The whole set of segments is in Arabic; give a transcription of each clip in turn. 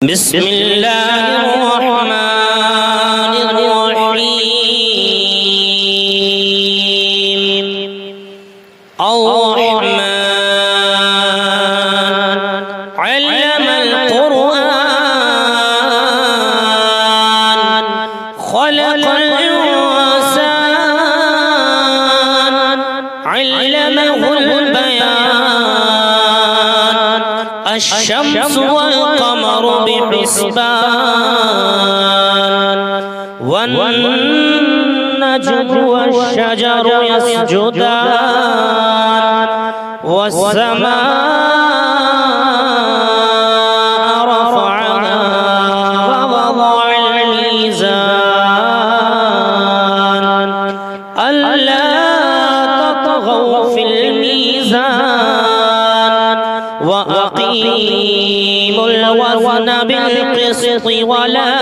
بسم الله الرحمن الرحيم الرحمن علم القرآن خلق الإنسان علمه البيان الشمس والقمر بحسبان والنجم والشجر يسجدان والسماء رفعها ووضع الميزان ألا تطغوا في الميزان وأقيموا الوزن بالقسط ولا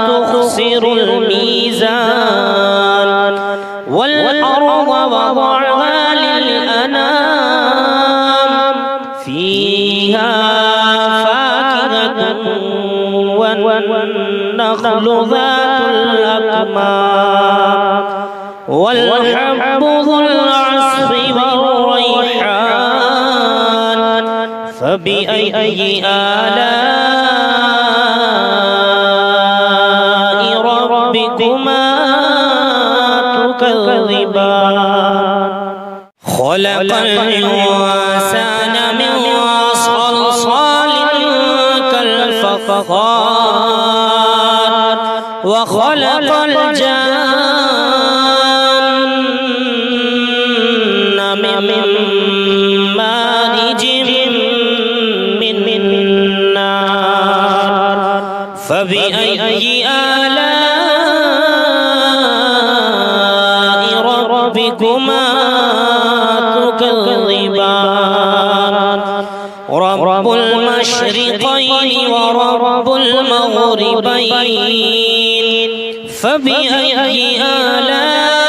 تخسروا الميزان والأرض وضعها للأنام فيها فاكهة والنخل ذات الأكمام والحب ذو العصف والريحان فبأي آلاء ربكما تكذبان خلق الإنسان من صلصال كالفخار وخلق الجن من مارج من نار فبأي آلاء ربكما تكذبان رب المشرقين ورب المغربين فبأي آلاء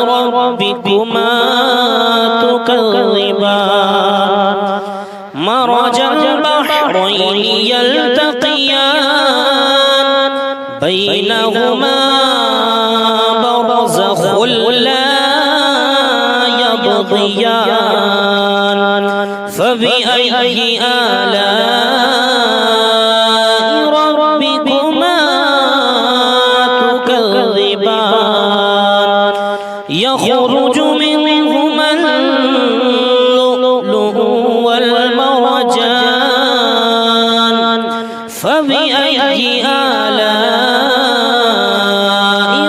ربكما تكذبان مرج البحرين يلتقيان بينهما برزخ لا يبغيان فبأي آلاء ربكما تكذبان يخرج منهما اللؤلؤ والمرجان فبأي آلاء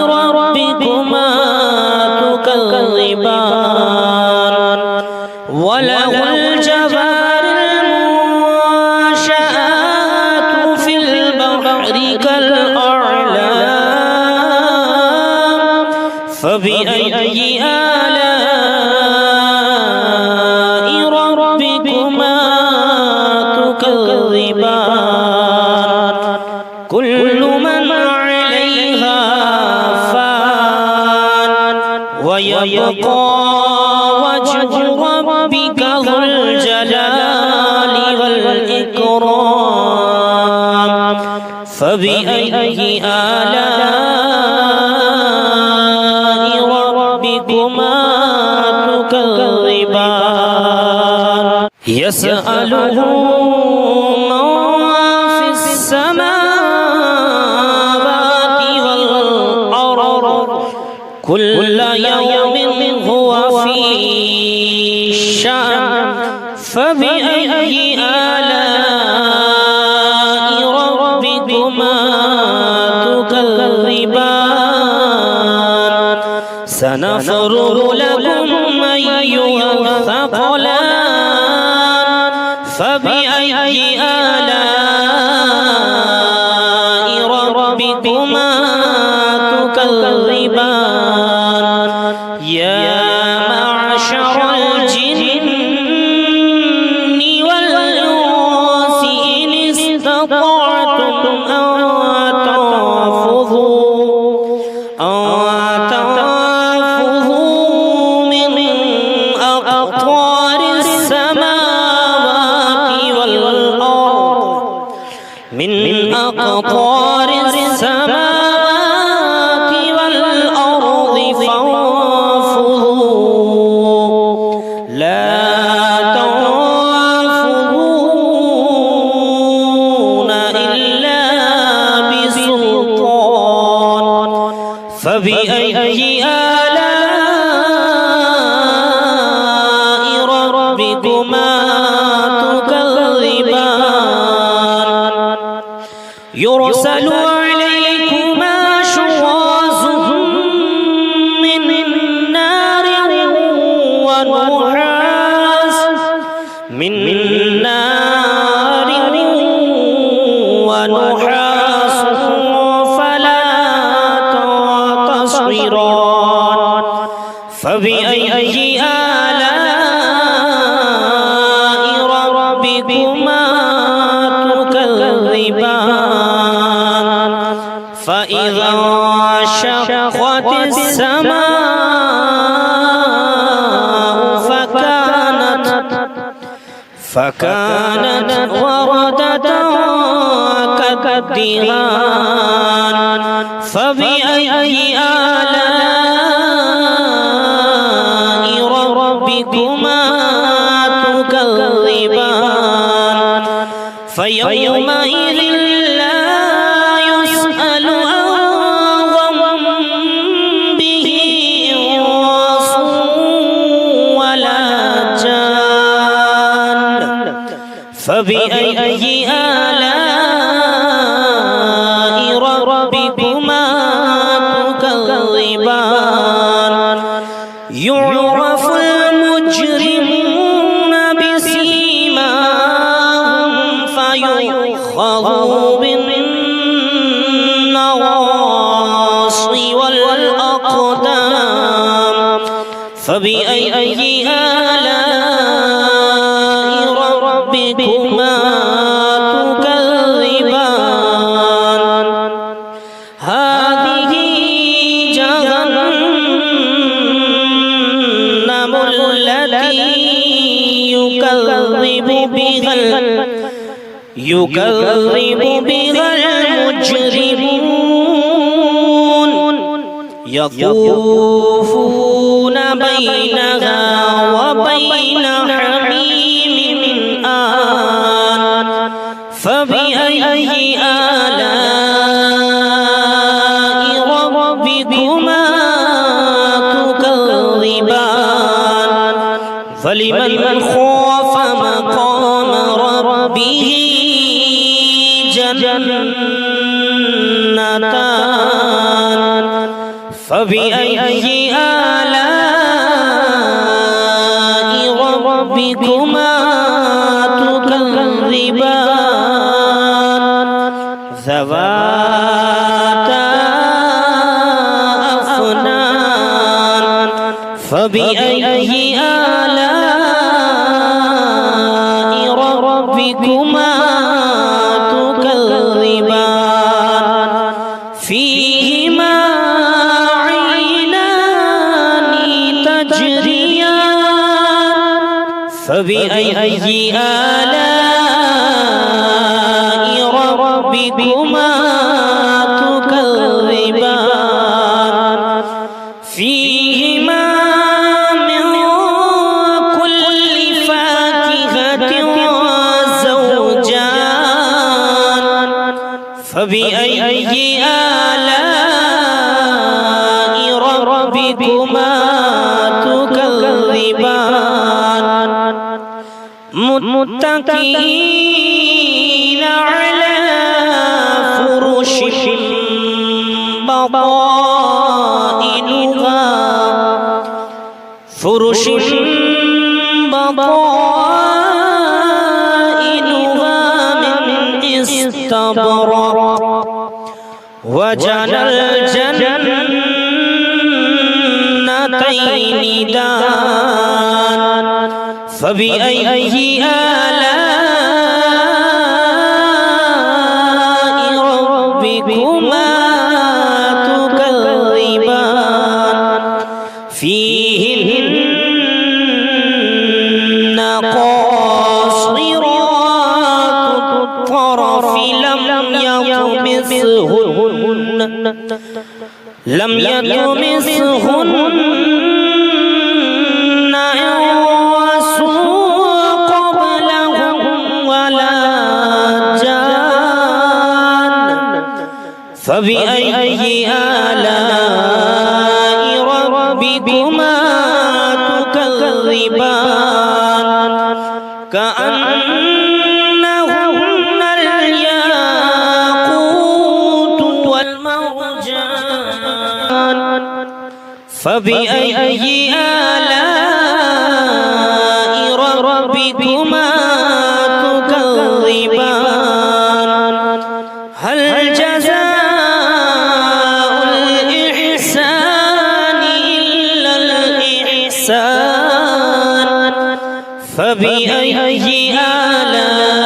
ربكما تكذبان وله الجوار المنشآت في البحر كالأعلام فبأي آلاء ربكما تكذبان كل من عليها فان ويبقى وجه ربك ذو الجلال والإكرام فبأي آلاء ربكما تكذبان يسأله من في السماوات والأرض كل يوم هو في شأن فبأي آلاء ربكما تكذبان سنفرغ لكم أيها الثقلان فبأي آلاء ربكما تكذبان يا معشر الجن والإنس إن استطعتم أن تنفذوا من أقطار السماوات أقطار السماوات والأرض فانفذوا لا تنفذون إلا بسلطان فبأي آلاء ربكما تكذبان يرسل عليكما شواظ من نار ونحاس فلا تنتصران فبأي آلاء ربكما تكذبان فإذا انشقت السماء فكانت وردة كالدهان فبأي آلاء ربكما تكذبان فيومئذ لا يسأل عن ذنبه إنس ولا جان فبأي آلاء ربكما تكذبان يعرف المجرمون بسيماهم فيؤخذ بالنواصي والأقدام فبأي آلاء ربكما تكذبان هذه جهنم التي يكذب بها المجرمون يطوفون بينها وبين حميم آن فبأي آلاء ربكما تكذبان فلمن خاف مقام ربه جنتان فبأي آلاء ربكما تكذبان ذواتا أفنان فبأي آلاء ربكما تكذبان فيهما عينان تجريان فبأي آلاء ربكما تكذبان فيهما من كل فاكهة زوجان فبأي آلاء ربكما تكذبان متكئين على فرش بطائنها من استبرق وجنى الجنتين دان فبأي آلاء ربكما تكذبان فيهن قاصرات الطرف لم يطمثهن لم يطمثهن إنس قبلهم ولا جان فبأي آلاء ربكما تكذبان كأنهن الياقوت والمرجان فبأي آلاء ربكما تكذبان هل جزاء الإحسان إلا الإحسان فبأي آلاء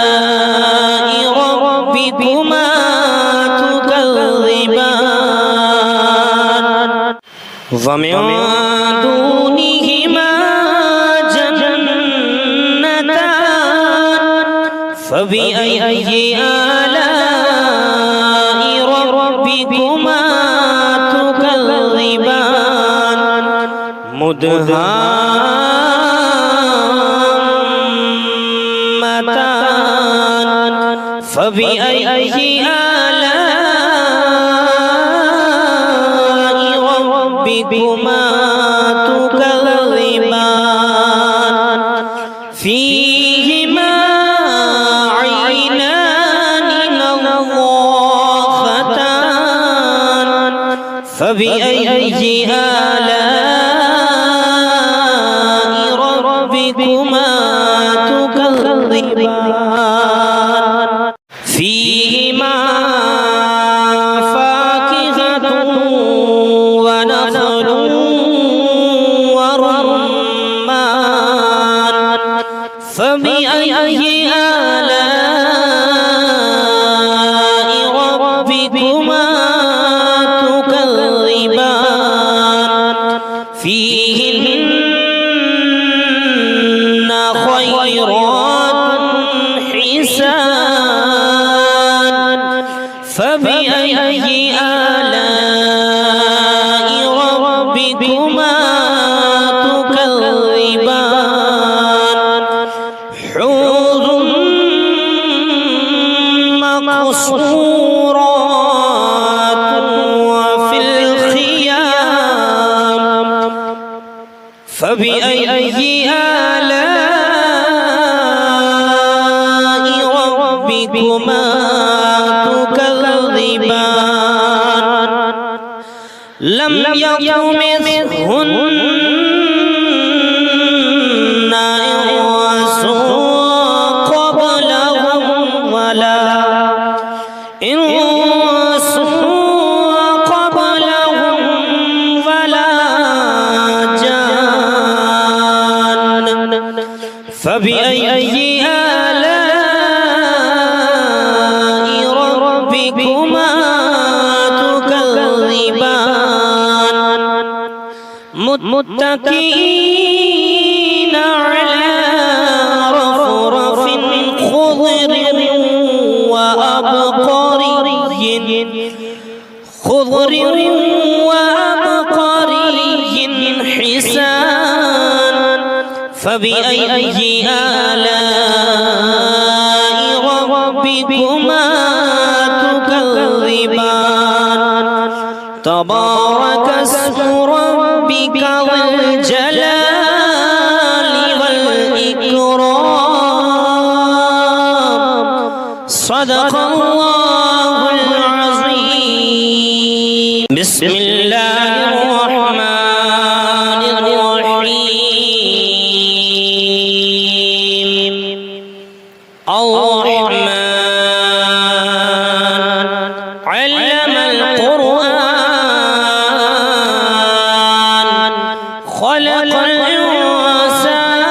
ربكما تكذبان ومن دونهما جنتان فبأي آلاء ربكما تكذبان مدهامتان فبأي آلاء ربكما تكذبان فيهما عينان نضاختان فبأي آلاء ربكما تكذبان فيهما فاكهة ونخل ورمان فبأي آلاء ربكما تكذبان فيهن خيرات حسان فبأي آلاء ربكما تكذبان حور مقصورات وفي الخيام فبأي آلاء ربكما تكذبان لم يطمثهن إنس قبلهم ولا جان فبأي آلاء ربكما تكذبان متكئين على رفرف خضر وأبقري حسان فبأي آلاء ربكما تكذبان تبارك اسم ربك ذو الجلال والإكرام صدق الله العظيم بسم الله الرحمن الرحيم الرحمن علم القرآن خلق الإنسان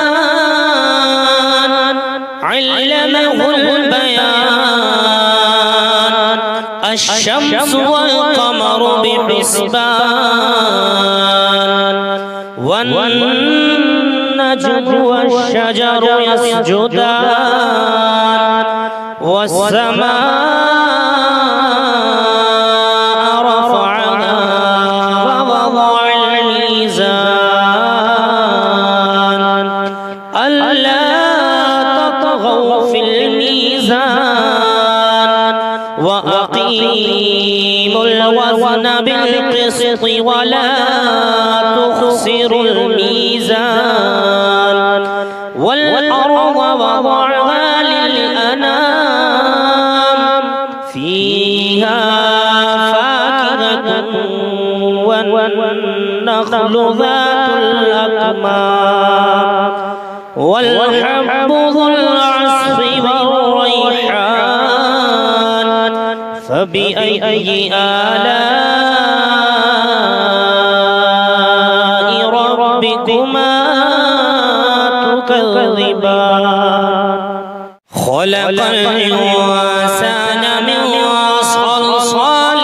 علمه البيان الشمس والقمر بحسبان والنجم والشجر يسجدان والسماء رفعها وأقيموا الوزن بالقسط ولا تخسروا الميزان والأرض وضعها للأنام فيها فاكهة والنخل ذات الأكمام والحب ذو العصف والريحان فبأي آلاء ربكما تكذبان خلق الإنسان من صلصال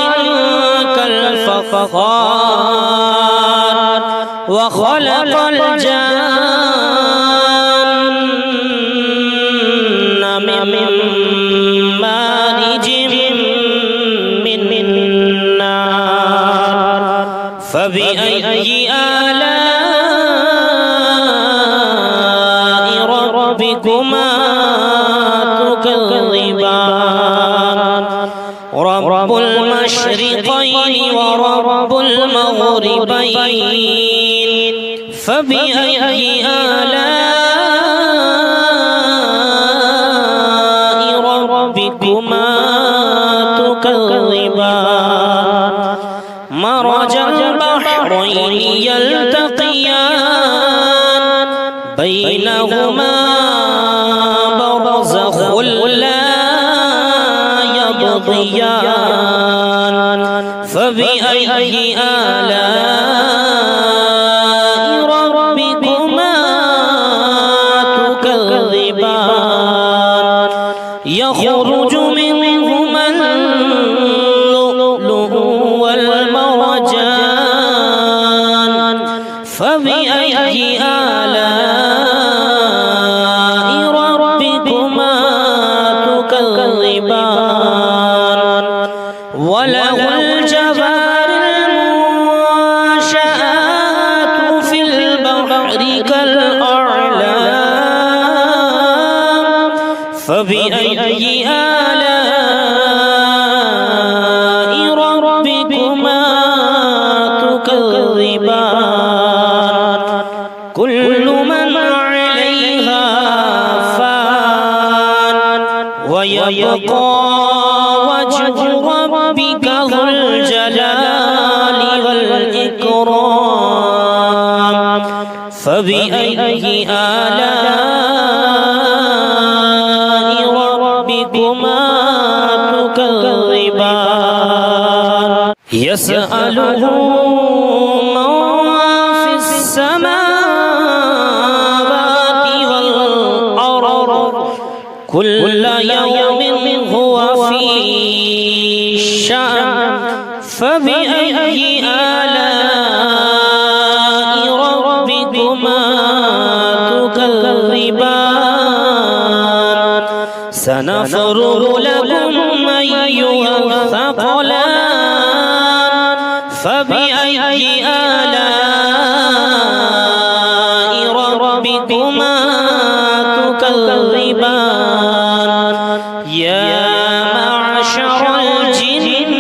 كالفخار وخلق الجن من مارج من نار فبأي آلاء ربكما تكذبان رب المشرقين ورب المغربين فبأي آلاء ربكما تكذبان مرج البحرين يلتقيان بينهما برزخ لا يبغيان فبأي آلاء ربكما تكذبان يخرج منهما اللؤلؤ والمرجان فبأي آلاء ربكما تكذبان وله الجوار المنشآت في البحر كالأعلام فبأي آلاء ربكما تكذبان كل من عليها فان ويبقى وجه ربك ذو الجلال والإكرام فبأي آلاء ربكما تكذبان يسأله من في السماوات والأرض كل يوم هو في شأن فبأي آلاء ربكما تكذبان سنفرغ لكم أيها الثقلان فبأي آلاء ربكما تكذبان يا معشر الجن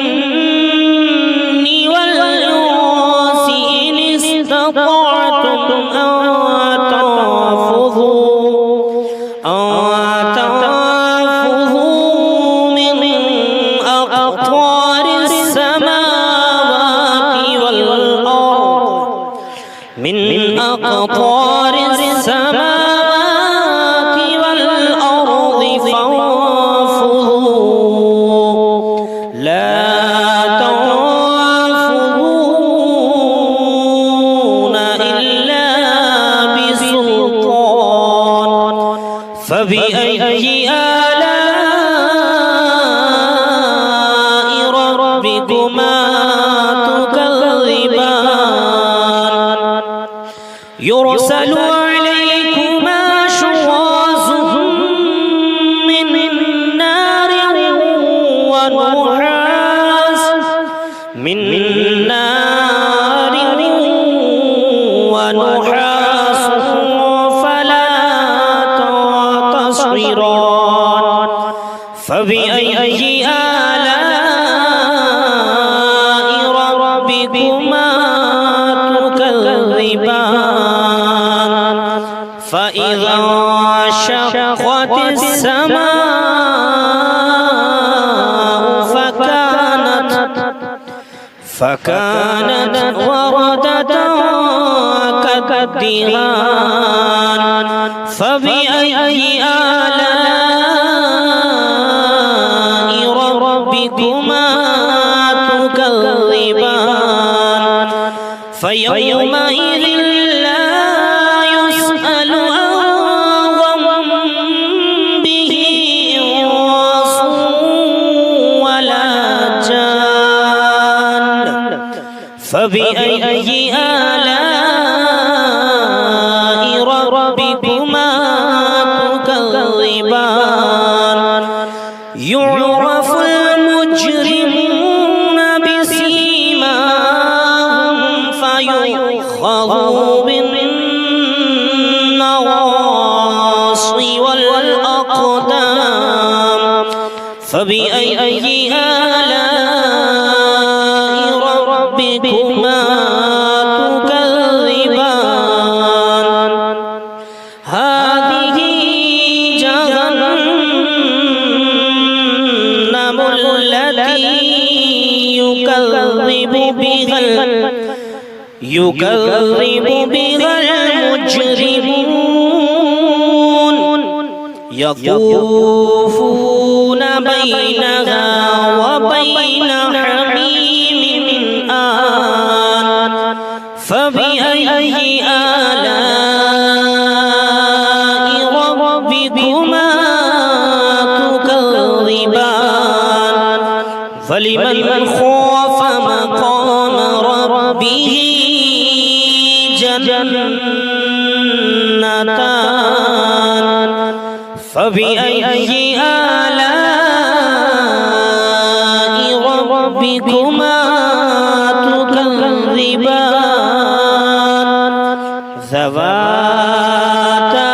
والإنس إن استطعتم أن تنفذوا من أقطار السماوات والأرض من أقطار السماوات والأرض فانفذوا لا تنفذون إلا بسلطان فبأي آلاء ربكما تكذبان يرسل عليكما شواظ من نار ونحاس فلا تصبران فبأي آلاء فكانت وردة كالدهان فبأي آلاء ربكما تكذبان فيومئذ لا يسأل عن ذنبه إنس ولا جان فبأي آلاء ربكما تكذبان يعرف المجرمون بسيماهم فيؤخذ بالنواصي والأقدام فبأي آلاء ربكما تكذبان هذه جهنم التي يكذب بها المجرمون يطوفون بينها وبين حميم آن فبأي آلاء ربكما تكذبان فلمن خاف مقام ربه جنتان فبأي آلاء ربكما تكذبان ذواتا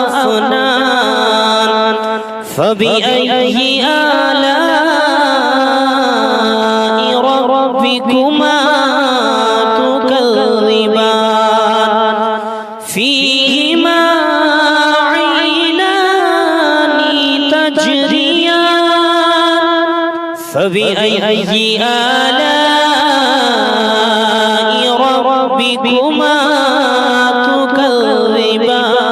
أفنان فبأي آلاء ربكما تكذبان فيهما عينان تجريان فبأي آلاء ربكما تكذبان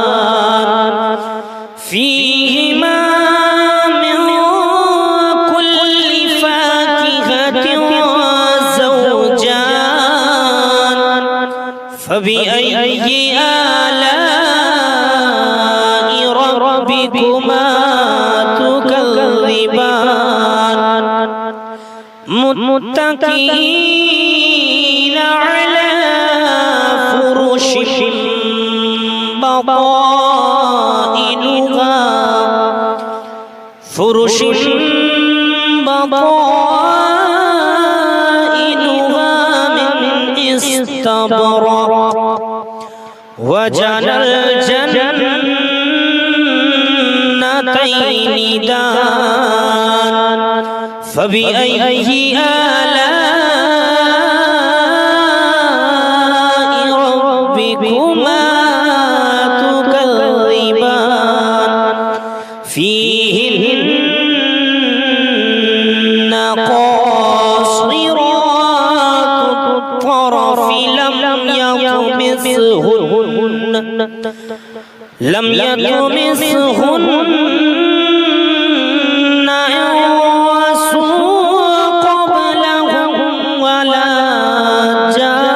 فيهما من كل فاكهة زوجان فبأي آلاء ربكما تكذبان متكئين على فرش بطائنها من استبرق وجنى الجنتين دان فبأي آلاء ربكما تكذبان فيهن قاصرات الطرف لم يطمثهن إنس قبلهم ولا جان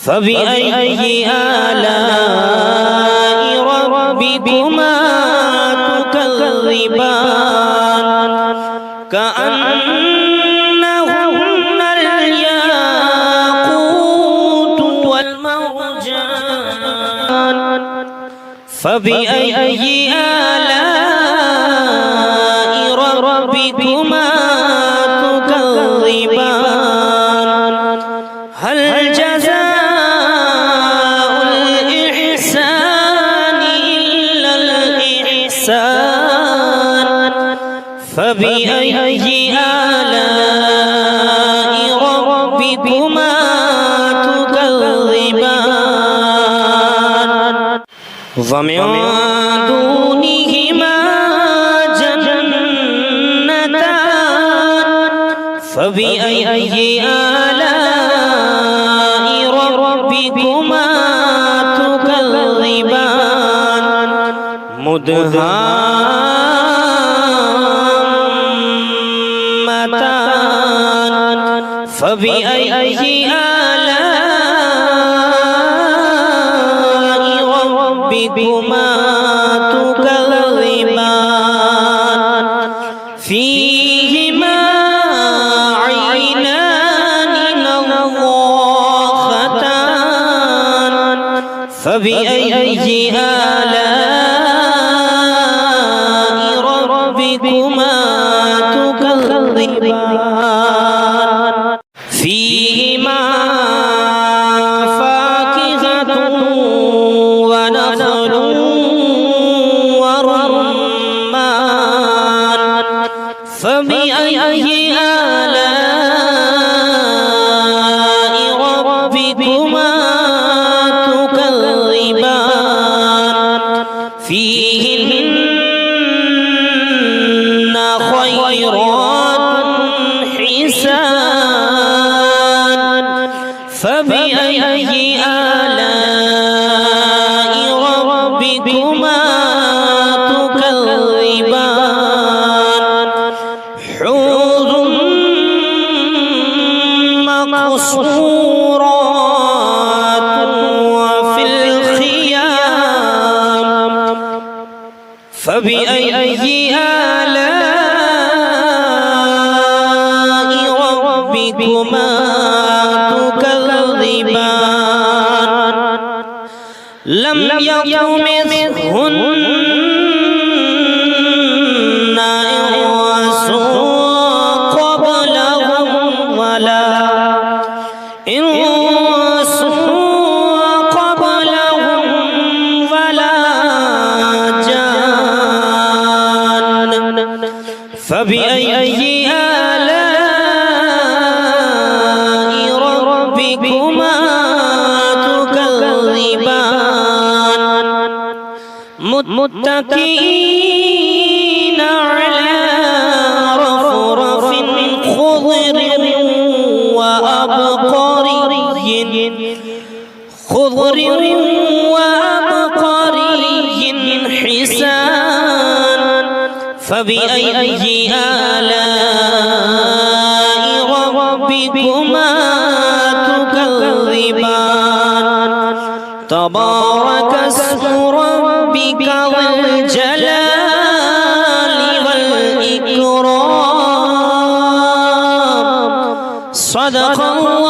فبأي آلاء ربكما تكذبان كأنهن الياقوت والمرجان فبأي آلاء ربكما تكذبان هل جزاء الإحسان إلا الإحسان فبأي آلاء ربكما تكذبان ومن دونهما جنتان فبأي آلاء ربكما تكذبان مدهامتان فبأي آلاء ربكما تكذبان فيهما عينان نضاختان فبأي آلاء ربكما تكذبان فيهما فاكهة ونخل ورمان فبأي آلاء ربكما تكذبان فيهن خيرات حسان فبأي آلاء ربكما تكذبان حور مقصورات وفي الخيام فبأي آلاء ربكما تكذبان لم يطمثهن إنس قبلهم ولا جان فبأي آلاء ربكما تكذبان متكئين على رفرف خضر وأبقري حسان فبأي آلاء ربكما تكذبان تبارك اسم ربك ذو الجلال والإكرام صدق الله